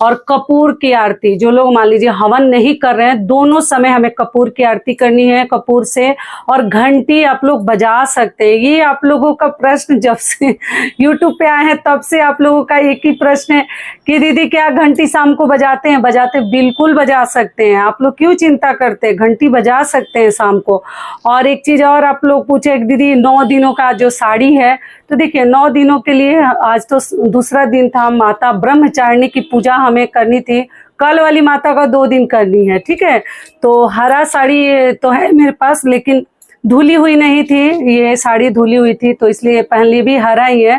और कपूर की आरती। जो लोग मान लीजिए हवन नहीं कर रहे हैं, दोनों समय हमें कपूर की आरती करनी है कपूर से। और घंटी आप लोग बजा सकते हैं। ये आप लोगों का प्रश्न जब से यूट्यूब पे आए हैं तब से आप लोगों का एक ही प्रश्न है कि दीदी क्या घंटी शाम को बजाते हैं? बजाते, बिल्कुल बजा सकते हैं। आप लोग क्यों चिंता करते हैं, घंटी बजा सकते हैं शाम को। और एक चीज और आप लोग पूछे दीदी 9 दिनों का जो साड़ी है, तो देखिए 9 दिनों के लिए आज तो दूसरा दिन था, माता ब्रह्मचारिणी की पूजा हमें करनी थी। कल वाली माता का 2 दिन करनी है, ठीक है। तो हरा साड़ी तो है मेरे पास, लेकिन धुली हुई नहीं थी, ये साड़ी धुली हुई थी तो इसलिए पहन ली। भी हरा ही है,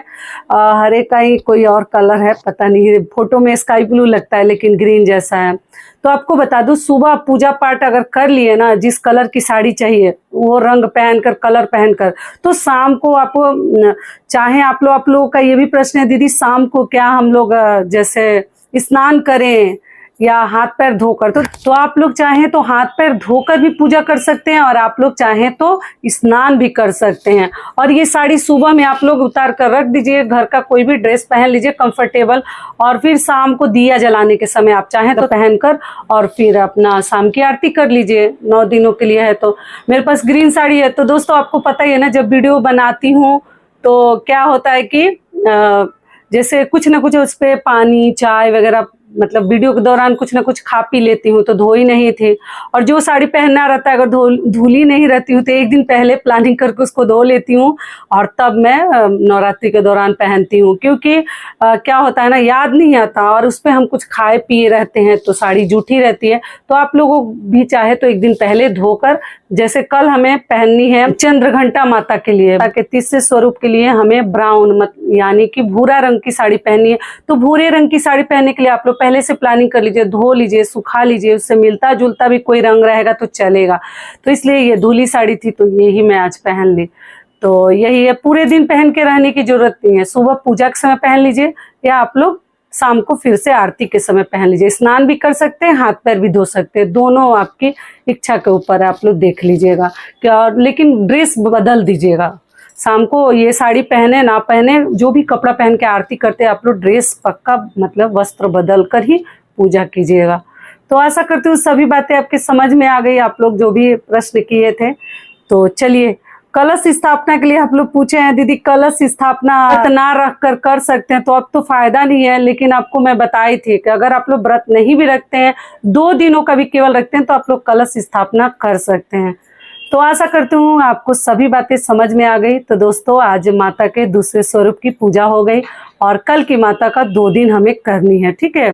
हरे का ही कोई और कलर है, पता नहीं, फोटो में स्काई ब्लू लगता है लेकिन ग्रीन जैसा है। तो आपको बता दूं, सुबह पूजा पाठ अगर कर लिए ना, जिस कलर की साड़ी चाहिए वो रंग पहनकर, कलर पहनकर, तो शाम को आपको चाहे आप लोगों का ये भी प्रश्न है दीदी शाम को क्या हम लोग जैसे स्नान करें या हाथ पैर धोकर, तो आप लोग चाहें तो हाथ पैर धोकर भी पूजा कर सकते हैं और आप लोग चाहें तो स्नान भी कर सकते हैं। और ये साड़ी सुबह में आप लोग उतार कर रख दीजिए, घर का कोई भी ड्रेस पहन लीजिए कंफर्टेबल, और फिर शाम को दिया जलाने के समय आप चाहें तो पहनकर और फिर अपना शाम की आरती कर लीजिए। 9 दिनों के लिए है। तो मेरे पास ग्रीन साड़ी है। तो दोस्तों आपको पता ही है ना, जब वीडियो बनाती हूँ तो क्या होता है कि जैसे कुछ ना कुछ उस पर पानी चाय वगैरह, मतलब वीडियो के दौरान कुछ ना कुछ खा पी लेती हूँ, तो धोई नहीं थी। और जो साड़ी पहनना रहता है अगर धुली नहीं रहती हूँ तो एक दिन पहले प्लानिंग करके उसको धो लेती हूँ और तब मैं नवरात्रि के दौरान पहनती हूँ। क्योंकि क्या होता है ना, याद नहीं आता और उस पर हम कुछ खाए पिए रहते हैं तो साड़ी जूठी रहती है। तो आप लोगों भी चाहे तो एक दिन पहले धोकर, जैसे कल हमें पहननी है चंद्रघंटा माता के लिए, ताकि तीसरे स्वरूप के लिए हमें ब्राउन यानी कि भूरा रंग की साड़ी पहननी है। तो भूरे रंग की साड़ी पहनने के लिए आप लोग पहले से प्लानिंग कर लीजिए, धो लीजिए, सुखा लीजिए, उससे मिलता जुलता भी कोई रंग रहेगा तो चलेगा। तो इसलिए ये धुली साड़ी थी तो यही मैं आज पहन ली। तो यही है, पूरे दिन पहन के रहने की जरूरत नहीं है। सुबह पूजा के समय पहन लीजिए या आप लोग शाम को फिर से आरती के समय पहन लीजिए। स्नान भी कर सकते हैं, हाथ पैर भी धो सकते हैं, दोनों आपकी इच्छा के ऊपर है, आप लोग देख लीजिएगा क्या। लेकिन ड्रेस बदल दीजिएगा, शाम को ये साड़ी पहने ना पहने, जो भी कपड़ा पहन के आरती करते हैं आप लोग ड्रेस पक्का मतलब वस्त्र बदल कर ही पूजा कीजिएगा। तो आशा करती हूँ सभी बातें आपके समझ में आ गई, आप लोग जो भी प्रश्न किए थे। तो चलिए, कलश स्थापना के लिए आप लोग पूछे हैं दीदी कलश स्थापना ना रख कर सकते हैं, तो अब तो फायदा नहीं है। लेकिन आपको मैं बताई थी कि अगर आप लोग व्रत नहीं भी रखते हैं, 2 दिनों का भी केवल रखते हैं, तो आप लोग कलश स्थापना कर सकते हैं। तो आशा करती हूँ आपको सभी बातें समझ में आ गई। तो दोस्तों आज माता के दूसरे स्वरूप की पूजा हो गई और कल की माता का 2 दिन हमें करनी है, ठीक है।